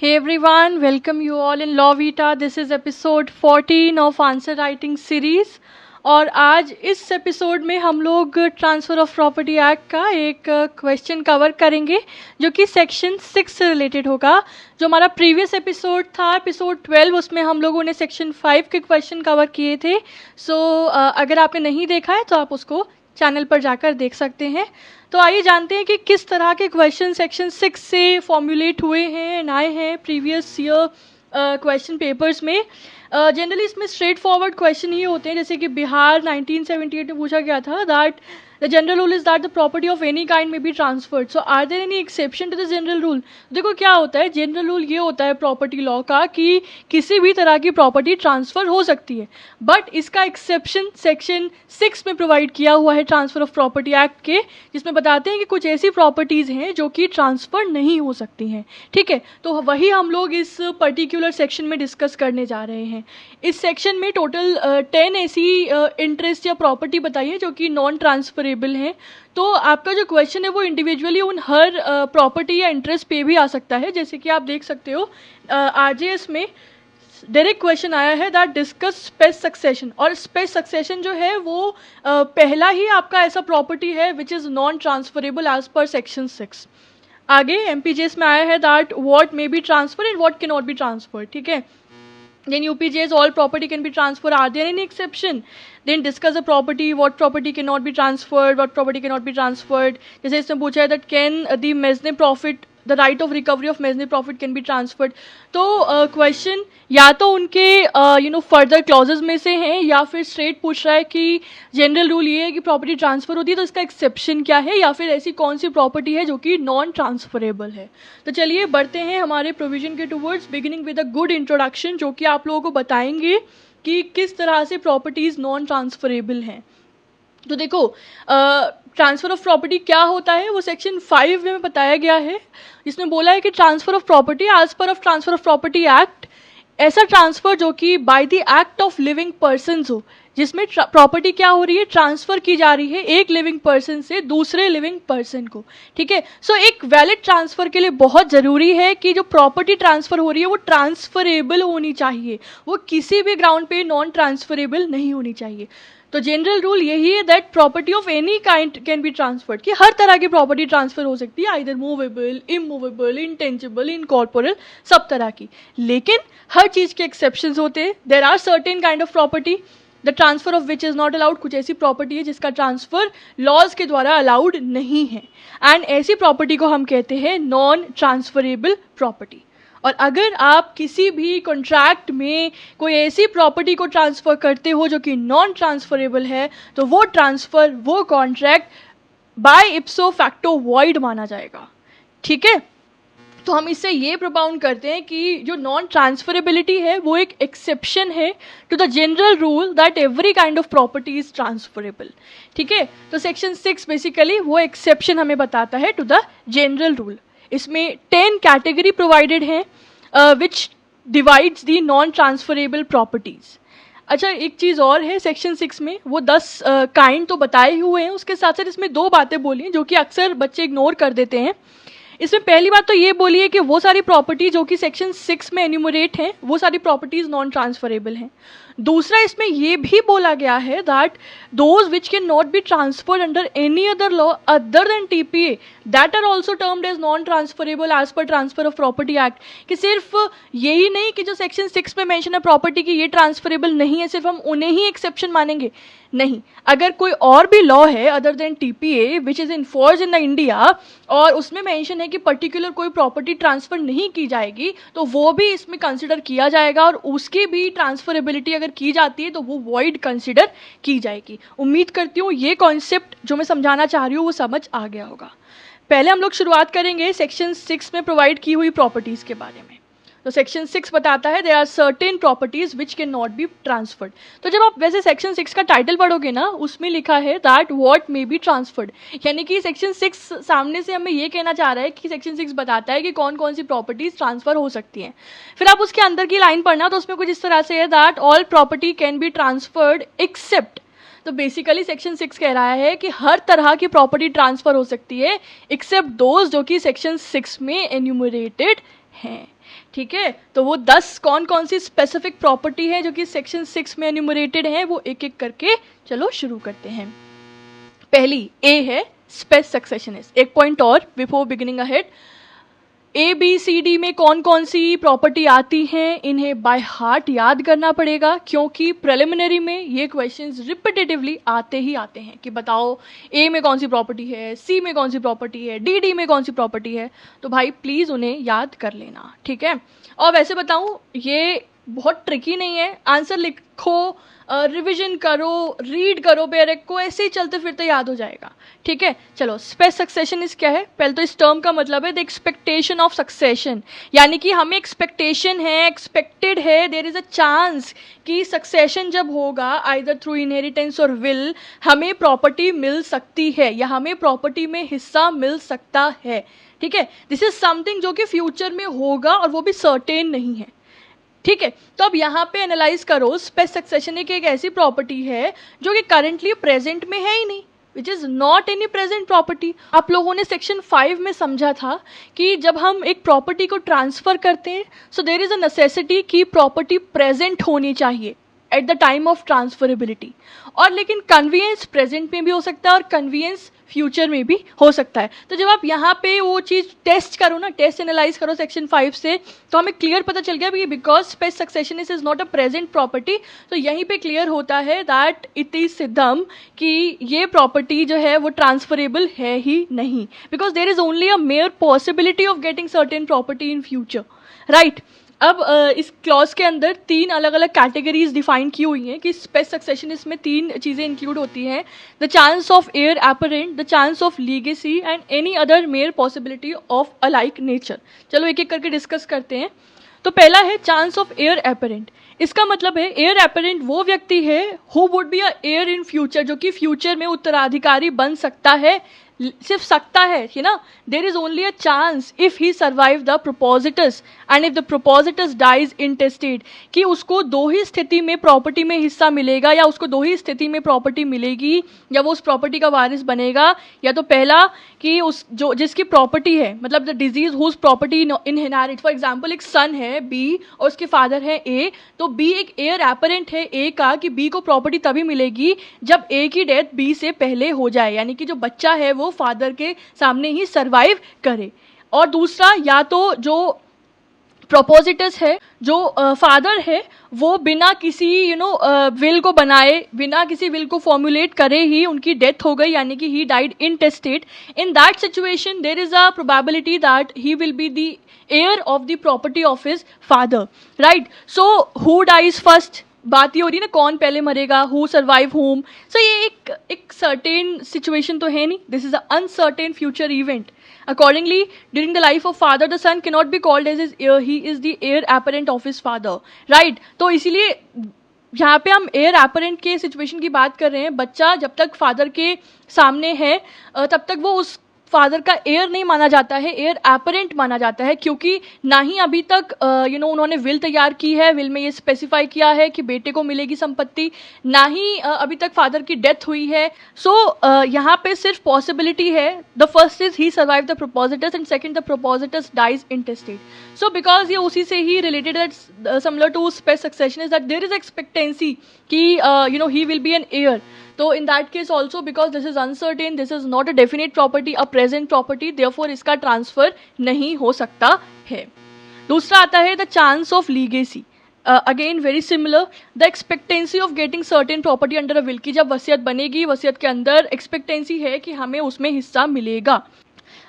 Hey everyone, welcome you all in Law Vita. This is episode 14 of answer writing series. और आज इस episode में हम लोग ट्रांसफ़र ऑफ प्रॉपर्टी एक्ट का एक क्वेश्चन कवर करेंगे जो कि सेक्शन 6 से रिलेटेड होगा। जो हमारा प्रीवियस एपिसोड था, एपिसोड 12, उसमें हम लोगों ने सेक्शन 5 के क्वेश्चन कवर किए थे। अगर आपने नहीं देखा है तो आप उसको चैनल पर जाकर देख सकते हैं। तो आइए जानते हैं कि किस तरह के क्वेश्चन सेक्शन 6 से फॉर्मुलेट हुए हैं एंड आए हैं प्रीवियस ईयर क्वेश्चन पेपर्स में। जनरली इसमें स्ट्रेट फॉरवर्ड क्वेश्चन ही होते हैं, जैसे कि बिहार 1978 में पूछा गया था that the general rule is that the property of any kind may be transferred, so are there any exception to the general rule. देखो क्या होता है, जनरल रूल ये होता है प्रॉपर्टी लॉ का कि किसी भी तरह की प्रॉपर्टी ट्रांसफ़र हो सकती है, बट इसका एक्सेप्शन सेक्शन 6 में प्रोवाइड किया हुआ है ट्रांसफ़र ऑफ प्रॉपर्टी एक्ट के, जिसमें बताते हैं कि कुछ ऐसी प्रॉपर्टीज़ हैं जो कि ट्रांसफ़र नहीं हो सकती हैं। ठीक है, तो वही हम लोग इस पर्टिकुलर सेक्शन में डिस्कस करने जा रहे हैं। इस सेक्शन में टोटल 10 ऐसी इंटरेस्ट या प्रॉपर्टी बताई है जो कि नॉन ट्रांसफरेबल हैं। तो आपका जो क्वेश्चन है वो इंडिविजुअली उन हर प्रॉपर्टी या इंटरेस्ट पे भी आ सकता है। जैसे कि आप देख सकते हो आरजेएस में डायरेक्ट क्वेश्चन आया है दैट डिस्कस स्पेस सक्सेशन, और स्पेस सक्सेशन जो है वो पहला ही आपका ऐसा प्रॉपर्टी है which is non transferable as per section 6। आगे एमपीजेस में आया है that what may be transfer and what can not be transfer. ठीक है, then UPJs all property can be transferred, are there any exception? Then discuss the property, what property cannot be transferred, what property cannot be transferred. जैसे इसमें पूछा है that can the measne profit, the right of recovery of measne profit can be transferred. तो question या तो उनके further clauses में से हैं या फिर स्ट्रेट पूछ रहा है कि जनरल रूल ये है कि प्रॉपर्टी ट्रांसफ़र होती है तो इसका एक्सेप्शन क्या है, या फिर ऐसी कौन सी प्रॉपर्टी है जो कि नॉन ट्रांसफरेबल है। तो चलिए बढ़ते हैं हमारे प्रोविजन के towards, beginning with a good introduction जो कि आप लोगों को बताएंगे कि किस तरह से प्रॉपर्टीज़ नॉन ट्रांसफरेबल हैं। तो देखो ट्रांसफ़र ऑफ प्रॉपर्टी क्या होता है वो सेक्शन 5 में बताया गया है। इसमें बोला है कि transfer of property as per of transfer of property act, ऐसा ट्रांसफ़र जो कि by the act of living persons हो, जिसमें प्रॉपर्टी क्या हो रही है, ट्रांसफ़र की जा रही है एक लिविंग पर्सन से दूसरे लिविंग पर्सन को। ठीक है, सो एक वैलिड ट्रांसफ़र के लिए बहुत ज़रूरी है कि जो प्रॉपर्टी ट्रांसफ़र हो रही है वो ट्रांसफरेबल होनी चाहिए, वो किसी भी ग्राउंड पे नॉन ट्रांसफरेबल नहीं होनी चाहिए। तो जनरल रूल यही है that property of any kind can be transferred, कि हर तरह की प्रॉपर्टी ट्रांसफर हो सकती है, either movable, immovable, intangible, incorporeal, सब तरह की। लेकिन हर चीज़ के एक्सेप्शंस होते हैं। There are certain kind of property the transfer of which is not allowed, कुछ ऐसी प्रॉपर्टी है जिसका ट्रांसफर लॉज के द्वारा अलाउड नहीं है, एंड ऐसी प्रॉपर्टी को हम कहते हैं नॉन ट्रांसफरेबल प्रॉपर्टी। और अगर आप किसी भी कॉन्ट्रैक्ट में कोई ऐसी प्रॉपर्टी को ट्रांसफ़र करते हो जो कि नॉन ट्रांसफरेबल है, तो वो ट्रांसफ़र, वो कॉन्ट्रैक्ट बाय इप्सो फैक्टो वॉइड माना जाएगा। ठीक है, तो हम इससे ये प्रोपाउंड करते हैं कि जो नॉन ट्रांसफरेबिलिटी है वो एक एक्सेप्शन है to the general rule that every kind of property is transferable. ठीक है, तो सेक्शन 6 बेसिकली वो एक्सेप्शन हमें बताता है टू द जनरल रूल। इसमें 10 कैटेगरी प्रोवाइडेड हैं विच divides the non transferable properties. अच्छा, एक चीज़ और है सेक्शन 6 में, वो 10 काइंड तो बताए हुए हैं, उसके साथ साथ इसमें 2 बातें बोली हैं जो कि अक्सर बच्चे इग्नोर कर देते हैं। इसमें पहली बात तो ये बोली है कि वो सारी प्रॉपर्टी जो कि सेक्शन 6 में एन्यूमरेट हैं वो सारी प्रॉपर्टीज़ नॉन ट्रांसफरेबल हैं। दूसरा, इसमें ये भी बोला गया है that those which can not be transferred under any other law other than TPA that are also termed as non transferable as per transfer of property act. कि सिर्फ यही नहीं कि जो सेक्शन 6 में मेंशन है प्रॉपर्टी की ये ट्रांसफरेबल नहीं है, सिर्फ हम उन्हें ही एक्सेप्शन मानेंगे, नहीं। अगर कोई और भी लॉ है other than TPA which is in force in the India और उसमें मेंशन है कि पर्टिकुलर कोई प्रॉपर्टी ट्रांसफ़र नहीं की जाएगी, तो वो भी इसमें कंसिडर किया जाएगा, और उसकी भी ट्रांसफरेबिलिटी अगर की जाती है तो वो वॉइड कंसिडर की जाएगी। उम्मीद करती हूँ ये कॉन्सेप्ट जो मैं समझाना चाह रही हूँ वो समझ आ गया होगा। पहले हम लोग शुरुआत करेंगे सेक्शन 6 में प्रोवाइड की हुई प्रॉपर्टीज़ के बारे में। तो सेक्शन 6 बताता है there are certain properties which can not be transferred. तो जब आप वैसे सेक्शन 6 का टाइटल पढ़ोगे ना, उसमें लिखा है that what may be transferred, यानी कि सेक्शन 6 सामने से हमें ये कहना चाह रहा है कि सेक्शन 6 बताता है कि कौन कौन सी प्रॉपर्टीज ट्रांसफर हो सकती हैं। फिर आप उसके अंदर की लाइन पढ़ना, तो उसमें कुछ इस तरह से है that all property can be transferred except. तो बेसिकली सेक्शन 6 कह रहा है कि हर तरह की प्रॉपर्टी ट्रांसफर हो सकती है एक्सेप्ट दोज जो कि सेक्शन 6 में एन्यूमरेटेड हैं। ठीक है, तो वो 10 कौन कौन सी स्पेसिफिक प्रॉपर्टी है जो कि सेक्शन 6 में एन्यूमरेटेड है, वो एक एक करके चलो शुरू करते हैं। पहली ए है स्पेस सक्सेशनिस्ट। एक पॉइंट और before beginning ahead, A B C D में कौन कौन सी प्रॉपर्टी आती हैं इन्हें बाय हार्ट याद करना पड़ेगा, क्योंकि प्रिलिमिनरी में ये क्वेश्चंस रिपीटेटिवली आते ही आते हैं कि बताओ ए में कौन सी प्रॉपर्टी है, सी में कौन सी प्रॉपर्टी है, डी में कौन सी प्रॉपर्टी है। तो भाई प्लीज़ उन्हें याद कर लेना, ठीक है। और वैसे बताऊँ ये बहुत ट्रिकी नहीं है, आंसर लिखो, रिवीजन करो, रीड करो बैरक को, ऐसे ही चलते फिरते याद हो जाएगा, ठीक है। चलो, स्पेस सक्सेशन इस क्या है, पहले तो इस टर्म का मतलब है द एक्सपेक्टेशन ऑफ सक्सेशन, यानी कि हमें एक्सपेक्टेशन है, एक्सपेक्टेड है, देयर इज अ चांस कि सक्सेशन जब होगा आइदर थ्रू इनहेरिटेंस और विल, हमें प्रॉपर्टी मिल सकती है या हमें प्रॉपर्टी में हिस्सा मिल सकता है, ठीक है। दिस इज समथिंग जो कि फ्यूचर में होगा और वो भी सर्टेन नहीं है, ठीक है। तो अब यहाँ पे एनालाइज करो, स्पेस सक्सेशन एक ऐसी प्रॉपर्टी है जो कि करंटली प्रेजेंट में है ही नहीं, विच is not any present property. आप लोगों ने सेक्शन 5 में समझा था कि जब हम एक प्रॉपर्टी को ट्रांसफर करते हैं, so there is a necessity कि प्रॉपर्टी प्रेजेंट होनी चाहिए at the time of transferability, और लेकिन कन्वीनियंस प्रेजेंट में भी हो सकता है और कन्वीनियंस फ्यूचर में भी हो सकता है। तो जब आप यहाँ पे वो चीज़ टेस्ट करो ना, टेस्ट एनालाइज करो सेक्शन 5 से, तो हमें क्लियर पता चल गया कि because space succession is not a present property, तो यहीं पे क्लियर होता है दैट इट इज सिद्धम कि ये प्रॉपर्टी जो है वो ट्रांसफरेबल है ही नहीं, because there is only a mere possibility of getting certain property in future, right. अब इस क्लॉज के अंदर 3 अलग अलग कैटेगरीज डिफाइन की हुई हैं कि स्पेस सक्सेशन इसमें 3 चीज़ें इंक्लूड होती हैं, the chance of air apparent, the chance of legacy and any other mayor possibility of alike nature. चलो एक एक करके डिस्कस करते हैं। तो पहला है चांस ऑफ एयर एपरेंट। इसका मतलब है एयर एपरेंट वो व्यक्ति है who would be a air in future, जो कि फ्यूचर में उत्तराधिकारी बन सकता है, सिर्फ सकता है ना। There is only a chance if he survive the propositus and if the propositus dies intestate, कि उसको 2 ही स्थिति में प्रॉपर्टी में हिस्सा मिलेगा, या उसको 2 ही स्थिति में प्रॉपर्टी मिलेगी, या वो उस प्रॉपर्टी का वारिस बनेगा, या तो पहला कि उस जो जिसकी प्रॉपर्टी है, मतलब the deceased whose property inherit, for example एक सन है बी और उसके फादर है ए, तो बी एक एयर एपरेंट है ए का, कि बी को प्रॉपर्टी तभी मिलेगी जब ए की डेथ बी से पहले हो जाए, यानी कि जो बच्चा है वो फादर के सामने ही सरवाइव करे। और दूसरा, या तो जो प्रोपोजिटस है, जो फादर है, वो बिना किसी विल को बनाए, बिना किसी विल को फॉर्मुलेट करे ही उनकी डेथ हो गई, यानी कि he died intestate. In that situation there is a probability that he will be the heir of the property of his father, right. So who dies first, बात ये हो रही है ना कौन पहले मरेगा, हु सर्वाइव होम। सो ये एक सर्टेन सिचुएशन तो है नहीं, this is a uncertain future event. Accordingly, during the life of father, the son cannot be called as his heir. He is the heir apparent of his father, right? तो इसीलिए यहाँ पे हम air apparent के situation की बात कर रहे हैं। बच्चा जब तक फादर के सामने है तब तक वो उस फादर का एयर नहीं माना जाता है, एयर एपरेंट माना जाता है, क्योंकि ना ही अभी तक उन्होंने विल तैयार की है, विल में ये स्पेसिफाई किया है कि बेटे को मिलेगी संपत्ति, ना ही अभी तक फादर की डेथ हुई है। सो यहाँ पे सिर्फ पॉसिबिलिटी है, the first is he survive the propositus and second the propositus dies intestate. So because ये उसी से ही related similar to spes succession is that there is expectancy कि he will be an heir. तो in that case also, because this is uncertain, this is not a definite property, a present property, therefore इसका transfer नहीं हो सकता है। दूसरा आता है the chance of legacy. Again very similar, the expectancy of getting certain property under a will, की जब वसीयत बनेगी, वसीयत के अंदर एक्सपेक्टेंसी है कि हमें उसमें हिस्सा मिलेगा।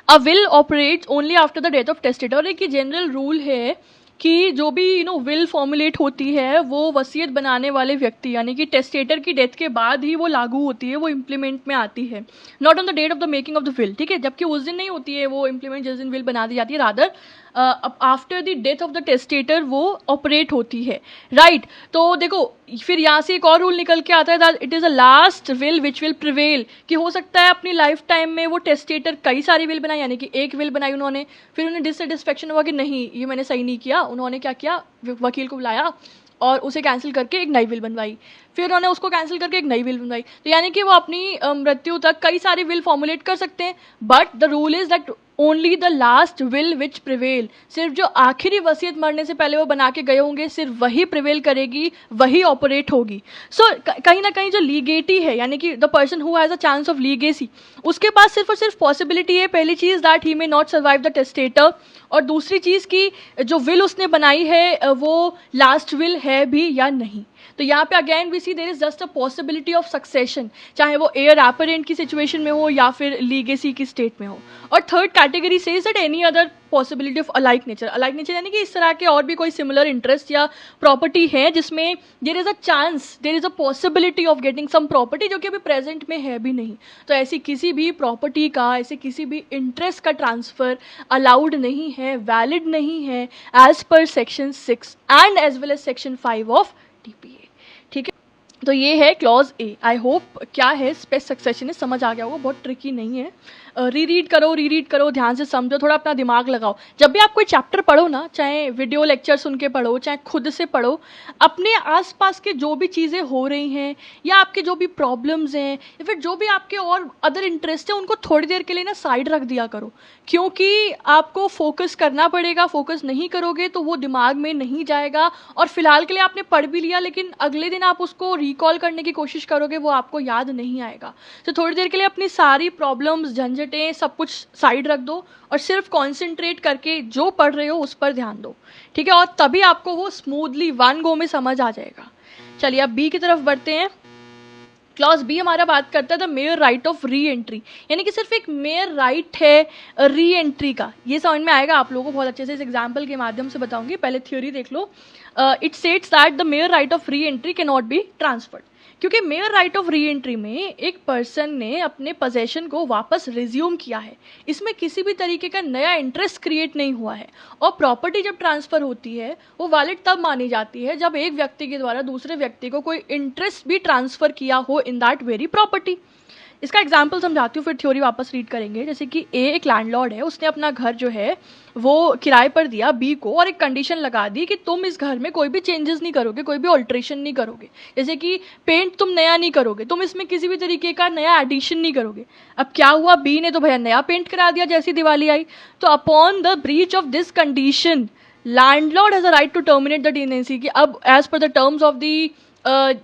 A will operates only after the death of testator. और एक जनरल रूल है कि जो भी विल फॉर्मुलेट होती है वो वसीयत बनाने वाले व्यक्ति यानी कि टेस्टेटर की डेथ के बाद ही वो लागू होती है, वो इम्प्लीमेंट में आती है, not on the date of the making of the will, ठीक है। जबकि उस दिन नहीं होती है वो इम्प्लीमेंट जिस दिन विल बना दी जाती है, rather after the death of the testator वो ऑपरेट होती है, राइट। तो देखो फिर यहाँ से एक और रूल निकल के आता है that it is a last will which will prevail, कि हो सकता है अपनी लाइफ टाइम में वो टेस्टेटर कई सारी विल बनाई, यानी कि एक विल बनाई उन्होंने, फिर उन्हें डिससेटिस्फेक्शन हुआ कि नहीं ये मैंने सही नहीं किया, उन्होंने क्या किया, वकील को बुलाया और उसे कैंसिल करके एक नई विल बनवाई, फिर उन्होंने उसको कैंसिल करके एक नई विल बनवाई। तो यानी कि वो अपनी मृत्यु तक कई सारी विल फॉर्मुलेट कर सकते हैं, but the rule is that only the last will which prevail, सिर्फ जो आखिरी वसीयत मरने से पहले वो बना के गए होंगे सिर्फ वही प्रिवेल करेगी, वही ऑपरेट होगी। सो कहीं ना कहीं जो लीगेटी है, यानी कि the person who has a chance of legacy, उसके पास सिर्फ और सिर्फ पॉसिबिलिटी है, पहली चीज़ that he may not survive the testator, और दूसरी चीज़ की जो विल उसने बनाई है वो लास्ट विल है भी या नहीं। तो यहाँ पे again we see there is just a possibility of succession, चाहे वो एयर एपरेंट की सिचुएशन में हो या फिर लीगेसी की स्टेट में हो। और third category says that any other possibility of alike nature, alike nature यानी कि इस तरह के और भी कोई सिमिलर इंटरेस्ट या प्रॉपर्टी है जिसमें there is a chance, there is a possibility of getting some property जो कि अभी प्रेजेंट में है भी नहीं। तो ऐसी किसी भी प्रॉपर्टी का, ऐसे किसी भी इंटरेस्ट का ट्रांसफर अलाउड नहीं है, वैलिड नहीं है as per section 6 and as well as section 5 of TPA. ठीक है, तो ये है क्लॉज ए। आई होप क्या है स्पेस सक्सेशन समझ आ गया होगा, बहुत ट्रिकी नहीं है। रीड करो, ध्यान से समझो, थोड़ा अपना दिमाग लगाओ। जब भी आप कोई चैप्टर पढ़ो ना, चाहे वीडियो लेक्चर सुन के पढ़ो, चाहे खुद से पढ़ो, अपने आसपास के जो भी चीज़ें हो रही हैं या आपके जो भी प्रॉब्लम्स हैं या फिर जो भी आपके और अदर इंटरेस्ट है, उनको थोड़ी देर के लिए ना साइड रख दिया करो, क्योंकि आपको फोकस करना पड़ेगा। फोकस नहीं करोगे तो वो दिमाग में नहीं जाएगा, और फिलहाल के लिए आपने पढ़ भी लिया लेकिन अगले दिन आप उसको रिकॉल करने की कोशिश करोगे, वो आपको याद नहीं आएगा। तो थोड़ी देर के लिए अपनी सारी प्रॉब्लम्स, झंझटें, सब कुछ साइड रख दो और सिर्फ कॉन्सेंट्रेट करके जो पढ़ रहे हो उस पर ध्यान दो। ठीक है, और तभी आपको वो स्मूथली वन गो में समझ आ जाएगा। चलिए अब बी की तरफ बढ़ते हैं। क्लॉज बी हमारा बात करता है the mere right of re entry, यानी कि सिर्फ एक मेयर राइट है री एंट्री का। ये समझ में आएगा आप लोगों को बहुत अच्छे से, इस एग्जाम्पल के माध्यम से बताऊंगी। पहले थ्योरी देख लो। It states that the mere right of re entry can not be transferred, क्योंकि mere right of re entry में एक पर्सन ने अपने पोजेशन को वापस रिज्यूम किया है, इसमें किसी भी तरीके का नया इंटरेस्ट क्रिएट नहीं हुआ है। और प्रॉपर्टी जब ट्रांसफर होती है वो वैलिड तब मानी जाती है जब एक व्यक्ति के द्वारा दूसरे व्यक्ति को कोई इंटरेस्ट भी ट्रांसफर किया हो इन दैट वेरी प्रॉपर्टी। इसका एग्जाम्पल समझाती हूँ, फिर थ्योरी वापस रीड करेंगे। जैसे कि ए एक लैंडलॉर्ड है, उसने अपना घर जो है वो किराए पर दिया बी को, और एक कंडीशन लगा दी कि तुम इस घर में कोई भी चेंजेस नहीं करोगे, कोई भी ऑल्ट्रेशन नहीं करोगे, जैसे कि पेंट तुम नया नहीं करोगे, तुम इसमें किसी भी तरीके का नया एडिशन नहीं करोगे। अब क्या हुआ, बी ने तो भैया नया पेंट करा दिया जैसी दिवाली आई। तो upon the breach of this condition landlord has a right to terminate the tenancy, कि अब as per the terms of the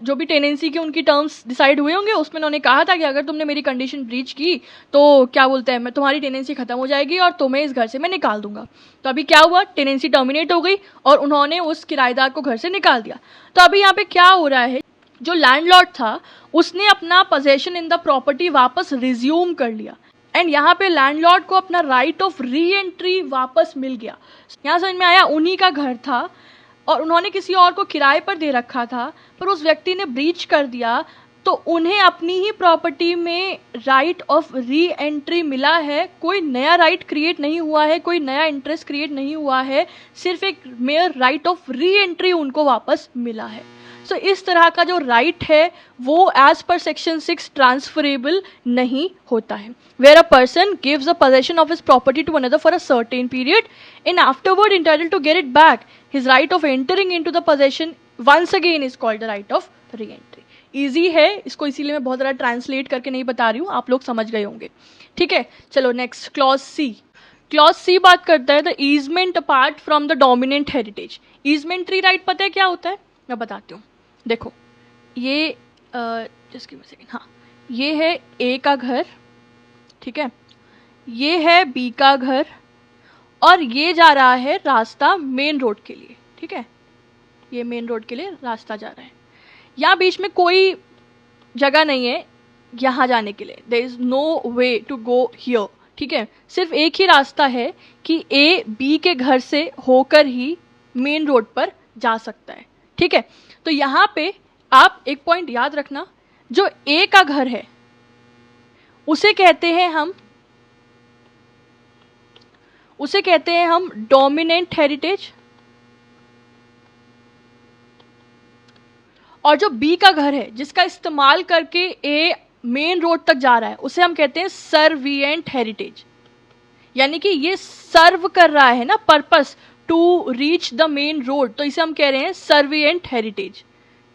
जो भी टेनेंसी के उनकी टर्म्स डिसाइड हुए होंगे उसमें उन्होंने कहा था कि अगर तुमने मेरी कंडीशन ब्रीच की तो क्या बोलते हैं, मैं तुम्हारी टेनेंसी खत्म हो जाएगी और तुम्हें इस घर से मैं निकाल दूंगा। तो अभी क्या हुआ, टेनेंसी टर्मिनेट हो गई और उन्होंने उस किराएदार को घर से निकाल दिया। तो अभी यहाँ पे क्या हो रहा है, जो लैंडलॉर्ड था उसने अपना पोजेशन इन द प्रॉपर्टी वापस रिज्यूम कर लिया, एंड यहाँ पे लैंडलॉर्ड को अपना राइट ऑफ री एंट्री वापस मिल गया। यहाँ समझ में आया, उन्हीं का घर था और उन्होंने किसी और को किराए पर दे रखा था, पर उस व्यक्ति ने ब्रीच कर दिया, तो उन्हें अपनी ही प्रॉपर्टी में राइट ऑफ री एंट्री मिला है। कोई नया राइट क्रिएट नहीं हुआ है, कोई नया इंटरेस्ट क्रिएट नहीं हुआ है, सिर्फ एक mayor right of re entry उनको वापस मिला है। सो इस तरह का जो राइट है वो एज पर सेक्शन 6 ट्रांसफरेबल नहीं होता है। Where a person gives the possession of his property to another for a certain period in afterward entitled to get it back, his right of entering into the possession once again is called the right of re entry. Easy है, इसको इसीलिए मैं बहुत ज़्यादा translate करके नहीं बता रही हूँ, आप लोग समझ गए होंगे। ठीक है, चलो next clause C. Clause C बात करता है the easement apart from the dominant heritage. Easementary right पता है क्या होता है, मैं बताती हूँ। देखो ये जस्ट गिव अ सेकंड, हाँ ये है ए का घर, ठीक है, ये है बी का घर, और ये जा रहा है रास्ता मेन रोड के लिए। ठीक है, ये मेन रोड के लिए रास्ता जा रहा है, यहाँ बीच में कोई जगह नहीं है यहाँ जाने के लिए, there is no way to go here. ठीक है, सिर्फ एक ही रास्ता है कि ए बी के घर से होकर ही मेन रोड पर जा सकता है। ठीक है, तो यहाँ पे आप एक पॉइंट याद रखना, जो ए का घर है उसे कहते हैं हम डोमिनेंट हेरिटेज, और जो बी का घर है जिसका इस्तेमाल करके ए मेन रोड तक जा रहा है उसे हम कहते हैं सर्विएंट हेरिटेज। यानी कि ये सर्व कर रहा है ना, purpose to reach the main road, तो इसे हम कह रहे हैं सर्विएंट हेरिटेज।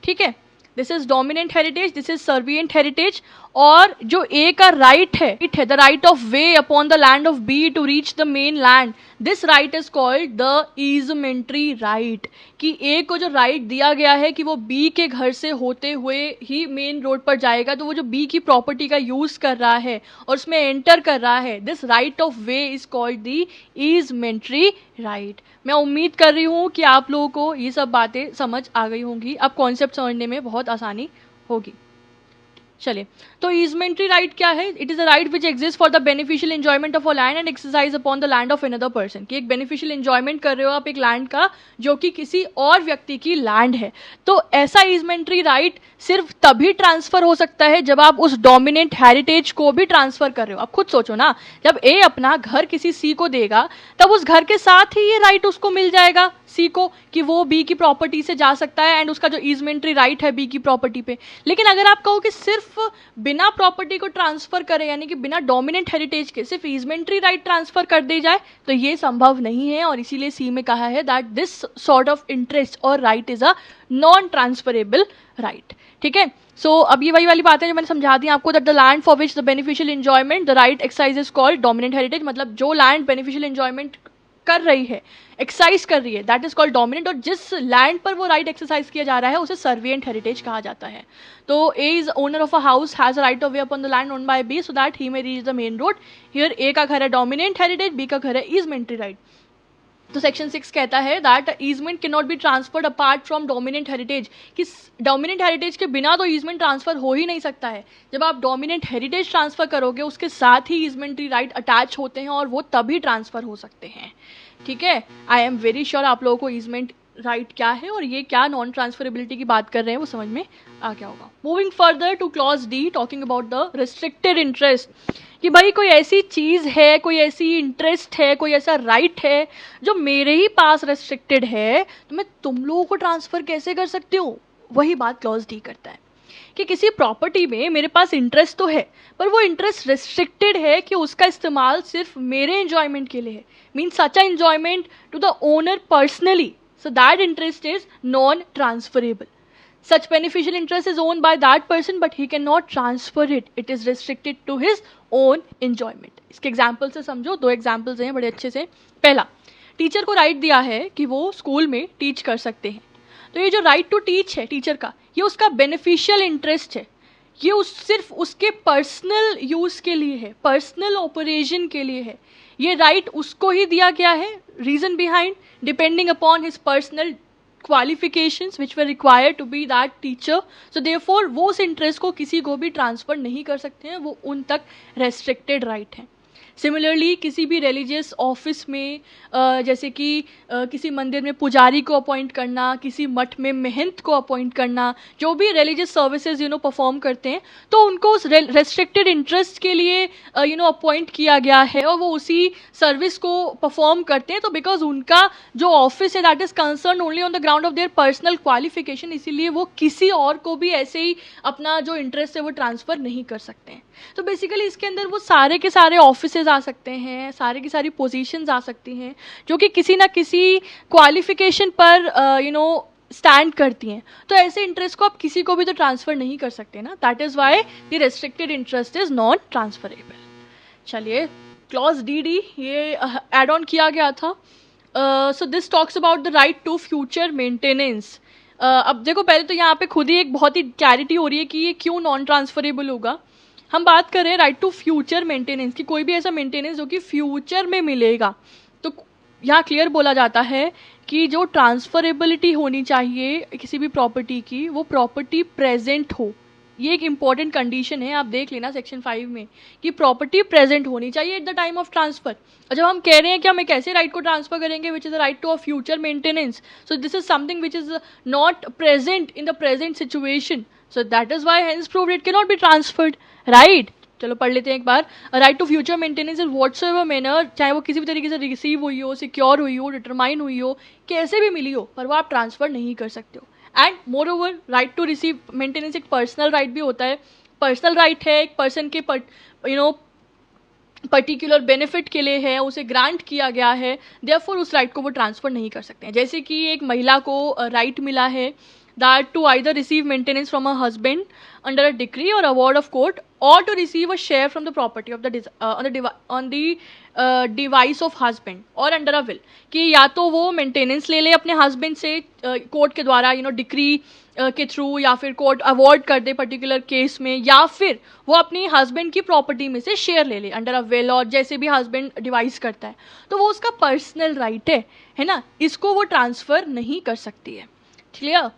ठीक है, this is dominant heritage, this is servient heritage. और जो ए का राइट है, the right of way upon the land of B to reach the main land, this right is called the easementary right. कि A को जो right दिया गया है कि वो बी के घर से होते हुए ही मेन रोड पर जाएगा, तो वो जो बी की प्रॉपर्टी का यूज कर रहा है और उसमें एंटर कर रहा है, this right of way is called the easementary right. मैं उम्मीद कर रही हूँ कि आप लोगों को ये सब बातें समझ आ गई होंगी, अब कॉन्सेप्ट समझने में बहुत आसानी होगी। चलिए, तो ईजमेंट्री राइट क्या है? It is a right which exist for the beneficial enjoyment of a land and exercise upon the land of another person. कि एक बेनिफिशियल एंजॉयमेंट कर रहे हो आप एक लैंड का जो कि किसी और व्यक्ति की लैंड है, तो ऐसा ईजमेंट्री राइट सिर्फ तभी ट्रांसफर हो सकता है जब आप उस डोमिनेंट हेरिटेज को भी ट्रांसफर कर रहे हो। आप खुद सोचो ना, जब ए अपना घर किसी सी को देगा तब उस घर के साथ ही ये राइट उसको मिल जाएगा सी को, कि वो बी की प्रॉपर्टी से जा सकता है एंड उसका जो ईजमेंट्री राइट है बी की प्रॉपर्टी पे। लेकिन अगर आप कहो कि सिर्फ बिना प्रॉपर्टी को ट्रांसफर करे, यानी कि बिना डोमिनेंट हेरिटेज के सिर्फ ईजमेंट्री राइट ट्रांसफर कर दी जाए, तो ये संभव नहीं है। और इसीलिए सी में कहा है that this sort of interest और right is a non transferable right. ठीक है, सो अब ये वही वाली बात है जो मैंने समझा दी आपको, that the land for which the beneficial enjoyment the right exercise is called dominant heritage. मतलब जो लैंड बेनिफिशियल एंजॉयमेंट कर रही है, एक्सरसाइज कर रही है, दैट इज कॉल्ड डोमिनेंट। और जिस लैंड पर वो राइट एक्सरसाइज किया जा रहा है उसे सर्विएंट हेरिटेज कहा जाता है। तो A is owner of a house, has a right of way upon the land owned by B so that he may reach the main road. Here A का घर है डोमिनेंट हेरिटेज, बी का घर है ईजमेंट्री राइट। तो section 6 कहता है that easement can not be transferred apart from dominant heritage. कि डोमिनेंट हेरिटेज के बिना तो ईजमेंट ट्रांसफर हो ही नहीं सकता है। जब आप डोमिनेंट हेरिटेज ट्रांसफर करोगे उसके साथ ही ईजमेंट्री राइट अटैच होते हैं और वो तभी ट्रांसफर हो सकते हैं। ठीक है, आई एम वेरी श्योर आप लोगों को ईजमेंट राइट क्या है और ये क्या नॉन ट्रांसफरेबिलिटी की बात कर रहे हैं वो समझ में आ गया होगा। Moving further two clause D, talking about the restricted interest. कि भाई कोई ऐसी चीज़ है, कोई ऐसी इंटरेस्ट है, कोई ऐसा राइट है जो मेरे ही पास रेस्ट्रिक्टेड है, तो मैं तुम लोगों को ट्रांसफ़र कैसे कर सकती हूँ? वही बात क्लॉज डी करता है कि किसी प्रॉपर्टी में मेरे पास इंटरेस्ट तो है, पर वो इंटरेस्ट रेस्ट्रिक्टेड है कि उसका इस्तेमाल सिर्फ मेरे एंजॉयमेंट के लिए है, means such a enjoyment to the owner personally, so that interest is non-transferable. Such beneficial interest is owned by that person but he cannot transfer it. It is restricted to his own enjoyment. इसके example से समझो, दो examples हैं बड़े अच्छे से। पहला, teacher को राइट दिया है कि वो स्कूल में टीच कर सकते हैं, तो ये जो राइट टू टीच है टीचर का, ये उसका बेनिफिशियल इंटरेस्ट है। ये सिर्फ उसके पर्सनल यूज़ के लिए है, पर्सनल ऑपरेशन के लिए है। ये राइट उसको ही दिया गया है, reason behind depending upon his personal qualifications which were required to be that teacher. So therefore वो उस इंटरेस्ट को किसी को भी ट्रांसफर नहीं कर सकते हैं, वो उन तक रेस्ट्रिक्टेड राइट है। सिमिलरली किसी भी रिलीजियस ऑफिस में जैसे कि किसी मंदिर में पुजारी को अपॉइंट करना, किसी मठ में महंत को अपॉइंट करना, जो भी रिलीजियस सर्विसेज परफॉर्म करते हैं, तो उनको उस रेस्ट्रिक्टेड इंटरेस्ट के लिए अपॉइंट किया गया है और वो उसी सर्विस को परफॉर्म करते हैं। तो बिकॉज उनका जो ऑफिस है that is concern only on the ground of their personal qualification, इसीलिए वो किसी और को भी ऐसे ही अपना जो इंटरेस्ट है वो ट्रांसफ़र नहीं कर सकते हैं। तो बेसिकली इसके अंदर वो सारे के सारे ऑफिसेज आ सकते हैं, सारे की सारी पोजीशंस आ सकती हैं जो कि किसी ना किसी क्वालिफिकेशन पर स्टैंड करती हैं। तो ऐसे इंटरेस्ट को आप किसी को भी तो ट्रांसफ़र नहीं कर सकते ना, that is why the restricted interest is non transferable. चलिए, क्लॉज डी डी ये एड ऑन किया गया था। So this talks about the right to future maintenance. अब देखो, पहले तो यहाँ पे खुद ही एक बहुत ही क्लैरिटी हो रही है कि ये क्यों नॉन ट्रांसफरेबल होगा। हम बात करें राइट टू फ्यूचर मेंटेनेंस की, कोई भी ऐसा मेंटेनेंस जो कि फ्यूचर में मिलेगा, तो यहाँ क्लियर बोला जाता है कि जो ट्रांसफरेबिलिटी होनी चाहिए किसी भी प्रॉपर्टी की, वो प्रॉपर्टी प्रेजेंट हो। ये एक इंपॉर्टेंट कंडीशन है, आप देख लेना सेक्शन 5 में, कि प्रॉपर्टी प्रेजेंट होनी चाहिए at the time of transfer. और जब हम कह रहे हैं कि हम एक ऐसे राइट को ट्रांसफर करेंगे which is the right to a future maintenance, so this is something which is not present in the present situation, so that is why hence proved it can not be transferred, right. चलो पढ़ लेते हैं एक बार। Right to future maintenance is whatsoever manner, चाहे वो किसी भी तरीके से रिसीव हुई हो, सिक्योर हुई हो, डिटरमाइन हुई हो, कैसे भी मिली हो, पर वो आप ट्रांसफर नहीं कर सकते हो। And more over right to receive maintenance एक पर्सनल राइट भी होता है। पर्सनल राइट है, एक पर्सन के पर्टिकुलर बेनिफिट के लिए है, उसे ग्रांट किया गया है, देयरफॉर उस राइट को वो ट्रांसफ़र नहीं कर सकते हैं। जैसे कि एक महिला को राइट मिला है that to either receive maintenance from her husband under a decree or award of court, or to receive a share from the property of the on the device of husband or under a will, कि या तो वो maintenance ले ले अपने husband से court के द्वारा डिक्री के थ्रू, या फिर कोर्ट अवॉर्ड कर दे पर्टिकुलर केस में, या फिर वो अपनी हस्बैंड की प्रॉपर्टी में से शेयर ले ले अंडर अ विल, और जैसे भी हस्बैंड डिवाइस करता है तो वो उसका पर्सनल राइट है ना, इसको वो ट्रांसफ़र नहीं कर सकती है। क्लियर?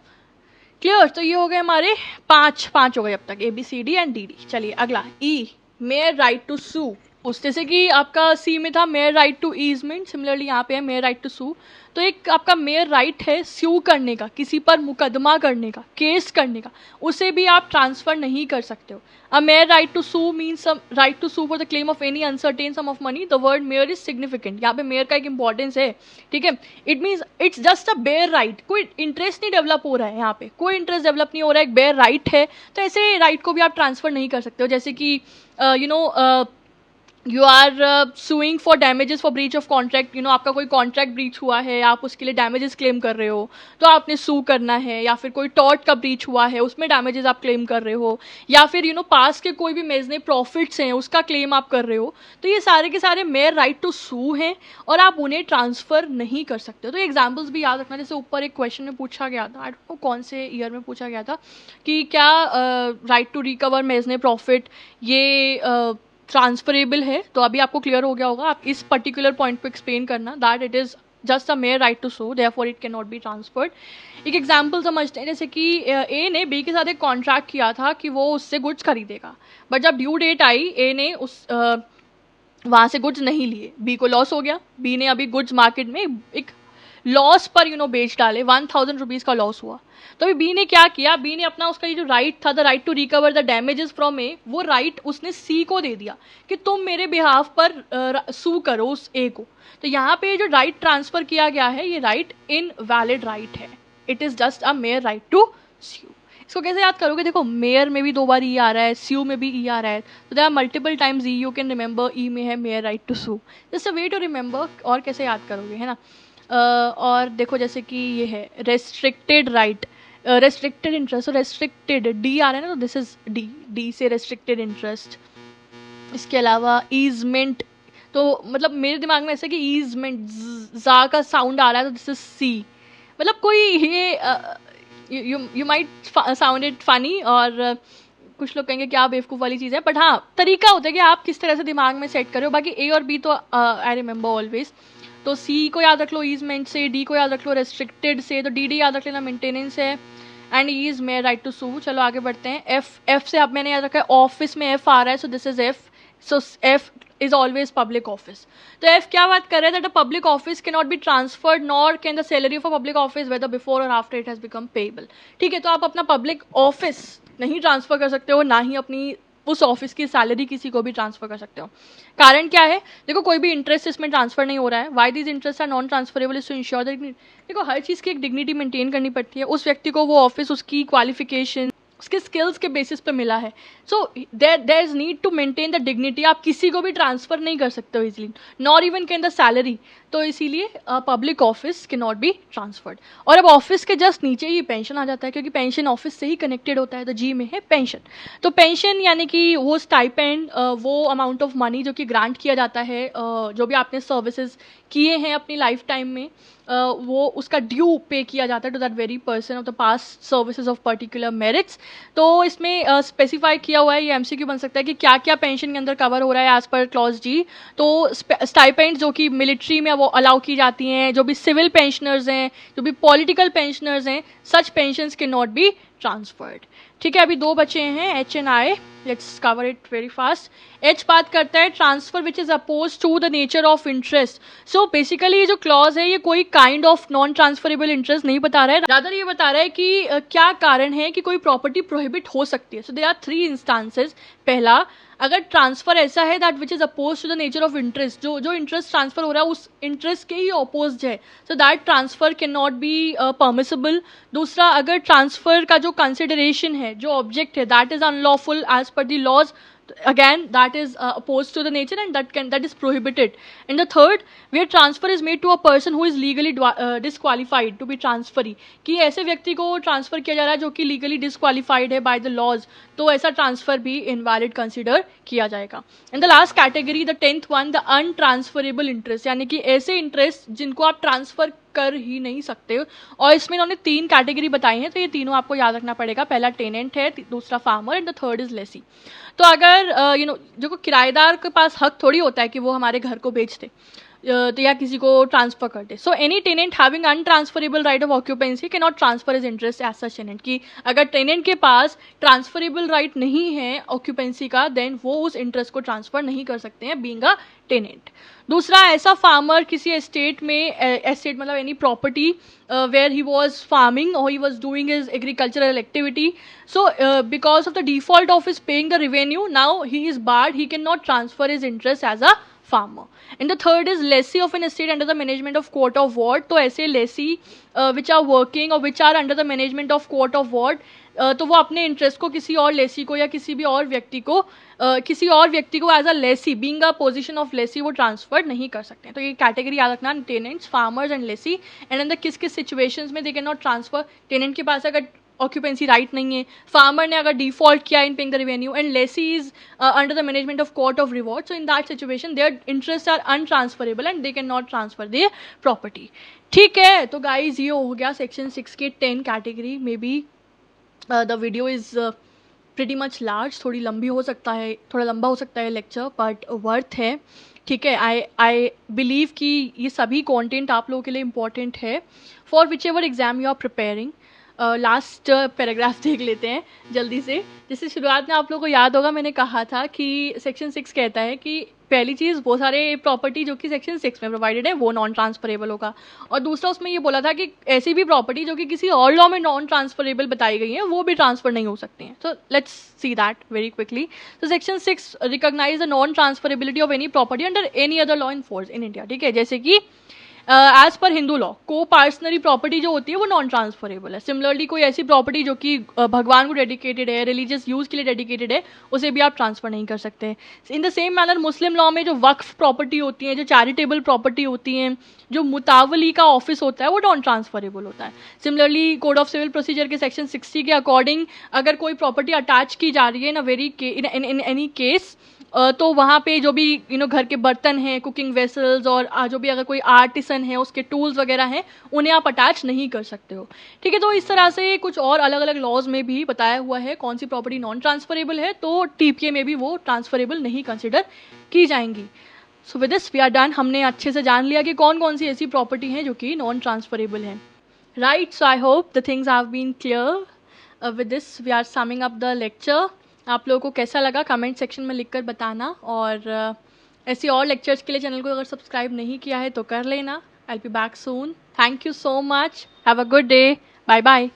क्लियर? तो ये हो गए हमारे पाँच हो गए अब तक, ABCD एंड DD। चलिए अगला E, mere right to sue. उस जैसे कि आपका सी में था mere right to easement, similarly यहाँ पे है मेयर राइट टू सू। तो एक आपका मेयर राइट है स्यू करने का, किसी पर मुकदमा करने का, केस करने का, उसे भी आप ट्रांसफ़र नहीं कर सकते हो। A mere right to sue means right to sue for the claim of any uncertain sum of money. The word mere is significant, यहाँ पे मेयर का एक इंपॉर्टेंस है, ठीक है। It means it's just a bare right, कोई interest नहीं develop हो रहा है यहाँ पे, कोई इंटरेस्ट डेवलप नहीं हो रहा है, एक बेयर राइट है। तो ऐसे राइट को भी आप ट्रांसफ़र नहीं कर सकते हो। जैसे कि you are suing for damages for breach of contract, आपका कोई कॉन्ट्रैक्ट ब्रीच हुआ है, आप उसके लिए डैमेजेस क्लेम कर रहे हो, तो आपने सू करना है। या फिर कोई टॉर्ट का ब्रीच हुआ है, उसमें डैमेजेस आप क्लेम कर रहे हो, या फिर पास के कोई भी मेजने प्रॉफिट्स हैं उसका क्लेम आप कर रहे हो। तो ये सारे के सारे मेयर राइट टू सू हैं और आप उन्हें ट्रांसफ़र नहीं कर सकते हो। तो एग्जाम्पल्स भी याद रखना, जैसे ऊपर एक क्वेश्चन में पूछा गया था, आई डोंट नो कौन से ईयर में पूछा गया था, कि क्या राइट टू रिकवर मेजने प्रॉफिट ये ट्रांसफरेबल है। तो अभी आपको क्लियर हो गया होगा, आप इस पर्टिकुलर पॉइंट को एक्सप्लेन करना, that it is just a mere right to sue, therefore it can not be transferred. एक एग्जांपल समझते हैं, जैसे कि ए ने बी के साथ एक कॉन्ट्रैक्ट किया था कि वो उससे गुड्स खरीदेगा, बट जब ड्यू डेट आई ए ने वहाँ से गुड्स नहीं लिए, बी को लॉस हो गया। बी ने अभी गुड्स मार्केट में एक लॉस पर बेच डाले, 1000 रुपीज़ का लॉस हुआ। तो अभी बी ने क्या किया, बी ने अपना उसका ये जो राइट था, the right to recover the damages from a, वो राइट उसने सी को दे दिया कि तुम मेरे बिहाफ पर सू करो उस ए को। तो यहाँ पे जो राइट ट्रांसफ़र किया गया है, ये राइट इनवैलिड राइट है, it is just a mere right to sue. इसको कैसे याद करोगे? देखो मेयर में भी 2 बार ई आ रहा है, स्यू में भी ई आ रहा है, तो there are multiple times E, you can remember E में है mere right to sue, just a way to remember. और कैसे याद करोगे, है ना। और देखो जैसे कि ये है रेस्ट्रिक्टेड राइट, रेस्ट्रिक्टेड इंटरेस्ट, तो रेस्ट्रिक्टेड डी आ रहा है ना, तो दिस इज डी, डी से रेस्ट्रिक्टेड इंटरेस्ट। इसके अलावा ईजमेंट, तो मतलब मेरे दिमाग में ऐसा कि ईजमेंट जा का साउंड आ रहा है, तो दिस इज सी। मतलब कोई ये you might sound it funny, और कुछ लोग कहेंगे कि आप बेवकूफ़ वाली चीज़ है, बट हाँ तरीका होता है कि आप किस तरह से दिमाग में सेट करो। बाकी ए और बी तो आई रिमेंबर ऑलवेज। तो सी को याद रख लो ईजमेंट से, डी को याद रख लो रेस्ट्रिक्टेड से, तो डी याद रख लेना मेंटेनेंस है, and E is mere right to sue. चलो आगे बढ़ते हैं। एफ से अब मैंने याद रखा है ऑफिस में एफ आ रहा है, so this is F, so F is always public office. तो एफ क्या बात कर रहा है, that a public office can not be transferred nor can the salary of a public office whether before और after it has become payable. ठीक है, तो आप अपना पब्लिक ऑफिस नहीं ट्रांसफर कर सकते हो, ना ही अपनी उस ऑफिस की सैलरी किसी को भी ट्रांसफर कर सकते हो। कारण क्या है, देखो कोई भी इंटरेस्ट इसमें ट्रांसफर नहीं हो रहा है। Why this interest are non transferable is to ensure that, देखो हर चीज़ की एक डिग्निटी मेंटेन करनी पड़ती है। उस व्यक्ति को वो ऑफिस उसकी क्वालिफिकेशन, उसके स्किल्स के बेसिस पे मिला है, so there is need to maintain the dignity. आप किसी को भी ट्रांसफर नहीं कर सकते हो easily, nor even can the salary. तो इसीलिए पब्लिक ऑफिस के नॉट बी ट्रांसफर्ड। और अब ऑफिस के जस्ट नीचे ही पेंशन आ जाता है, क्योंकि पेंशन ऑफिस से ही कनेक्टेड होता है, तो जी में है पेंशन। तो पेंशन यानी कि वो स्टाइपेंड, वो अमाउंट ऑफ मनी जो कि ग्रांट किया जाता है, जो भी आपने सर्विसेज किए हैं अपनी लाइफ टाइम में, वो उसका ड्यू पे किया जाता है to that very person of the past services of particular merits. तो इसमें स्पेसिफाई किया हुआ है, ये एमसीक्यू बन सकता है कि क्या क्या पेंशन के अंदर कवर हो रहा है एज पर क्लॉज जी। तो स्टाइपेंड जो कि मिलिट्री में वो अलाउ की जाती हैं, जो भी सिविल पेंशनर्स हैं, जो भी पॉलिटिकल पेंशनर्स हैं, सच पेंशंस के नॉट बी ट्रांसफर्ड। ठीक है, अभी 2 बचे हैं, H and I, let's cover it very fast. H बात करता है transfer which is oppose to the nature of interest. So basically ये जो क्लॉज है, ये कोई kind of non transferable interest नहीं बता रहा है, रादर ये बता रहा है कि क्या कारण है कि कोई प्रॉपर्टी प्रोहिबिट हो सकती है। So there are 3 instances. पहला, अगर ट्रांसफर ऐसा है that which is oppose to the nature of interest, जो इंटरेस्ट ट्रांसफर हो रहा है उस इंटरेस्ट के ही अपोज है, so that transfer can not be permissible. दूसरा, अगर ट्रांसफर का जो कंसिडरेशन है, जो ऑब्जेक्ट है, that is unlawful as per the laws, Again, that is opposed to the nature, and that is prohibited. And the third, where transfer is made to a person who is legally disqualified to be transferee, कि ऐसे व्यक्ति को transfer किया जा रहा है जो कि लीगली डिसक्वालीफाइड है बाय द लॉज, तो ऐसा ट्रांसफर भी इनवैलिड कंसिडर किया जाएगा. And the last category, the 10th one, the untransferable interest, यानी कि ऐसे इंटरेस्ट जिनको आप ट्रांसफर कर ही नहीं सकते हो. और इसमें इन्होंने 3 कैटेगरी बताई हैं, तो ये तीनों आपको याद रखना पड़ेगा. पहला टेनेंट है, दूसरा farmer, and the third is lessee. तो अगर जो किराएदार के पास हक थोड़ी होता है कि वो हमारे घर को बेच दे तो या किसी को ट्रांसफर कर दे. So any tenant having untransferable right of occupancy can not transfer his interest as such tenant, कि अगर टेनेंट के पास ट्रांसफरेबल राइट नहीं है ऑक्यूपेंसी का, देन वो उस इंटरेस्ट को ट्रांसफर नहीं कर सकते हैं बीइंग अ टेनेंट. दूसरा, ऐसा फार्मर किसी एस्टेट में, एस्टेट मतलब any property where he was farming or he was doing his agricultural activity, so because of the default of his paying the revenue, now he is barred, he cannot transfer his interest as a farmer. And the third is lessee of an estate under the management of court of ward. तो ऐसे lessee which are working or which are under the management of court of ward, तो वो अपने interest को किसी और लेसी को या किसी भी और व्यक्ति को as a lessee being a position of lessee वो ट्रांसफर नहीं कर सकते. तो ये कैटेगरी याद रखना, tenants, farmers and lessee. And अंदर किस किस सिचुएशंस में they can not transfer. Tenant के पास अगर ऑक्यूपेंसी राइट नहीं है, फार्मर ने अगर डिफॉल्ट किया in paying the revenue, and lessee is under the management of court of reward, so in that situation their interest are untransferable and they can not transfer their property. ठीक है, तो guys ये हो गया section 6 के 10 category. May be the video is pretty much large, थोड़ी लंबी हो सकता है, थोड़ा लंबा हो सकता है लेक्चर, बट वर्थ है. ठीक है, आई बिलीव कि ये सभी कंटेंट आप लोगों के लिए इम्पॉर्टेंट है for whichever exam you are preparing. Last paragraph देख लेते हैं जल्दी से. जैसे शुरुआत में आप लोगों को याद होगा मैंने कहा था कि सेक्शन 6 कहता है कि पहली चीज़, वो सारे प्रॉपर्टी जो कि सेक्शन 6 में प्रोवाइडेड है वो नॉन ट्रांसफरेबल होगा. और दूसरा, उसमें ये बोला था कि ऐसी भी प्रॉपर्टी जो कि किसी और लॉ में नॉन ट्रांसफरेबल बताई गई है वो भी ट्रांसफर नहीं हो सकती हैं. So let's see that very quickly. तो section 6 recognize the non transferability of any property under any other law in force in India. ठीक है, जैसे कि एज पर हिंदू लॉ को पर्सनरी प्रॉपर्टी जो होती है वो नॉन ट्रांसफरेबल है. सिमिलरली कोई ऐसी प्रॉपर्टी जो कि भगवान को डेडिकेटेड है, रिलीजियस यूज़ के लिए डेडिकेटेड है, उसे भी आप ट्रांसफर नहीं कर सकते. In the same manner Muslim law में जो वक्फ प्रॉपर्टी होती है, जो चैरिटेबल प्रॉपर्टी होती हैं, जो मुतावली का ऑफिस होता है वो नॉन ट्रांसफरेबल होता है. Similarly code of civil procedure के सेक्शन 60 के अकॉर्डिंग अगर कोई प्रॉपर्टी अटैच की जा रही है इन एनी केस, तो वहाँ पे जो भी घर के बर्तन हैं, कुकिंग वेसल्स, और जो भी अगर कोई आर्टिसन है उसके टूल्स वगैरह हैं, उन्हें आप अटैच नहीं कर सकते हो. ठीक है, तो इस तरह से कुछ और अलग अलग लॉज में भी बताया हुआ है कौन सी प्रॉपर्टी नॉन ट्रांसफरेबल है, तो टीपीए में भी वो ट्रांसफरेबल नहीं कंसिडर की जाएंगी. So with this we are done. हमने अच्छे से जान लिया कि कौन कौन सी ऐसी प्रॉपर्टी हैं जो कि नॉन ट्रांसफरेबल हैं. Right, so I hope the things have been clear. With this we are summing up the lecture. आप लोगों को कैसा लगा कमेंट सेक्शन में लिखकर बताना, और ऐसे और लेक्चर्स के लिए चैनल को अगर सब्सक्राइब नहीं किया है तो कर लेना. I will be back soon. Thank you so much. Have a good day. Bye bye.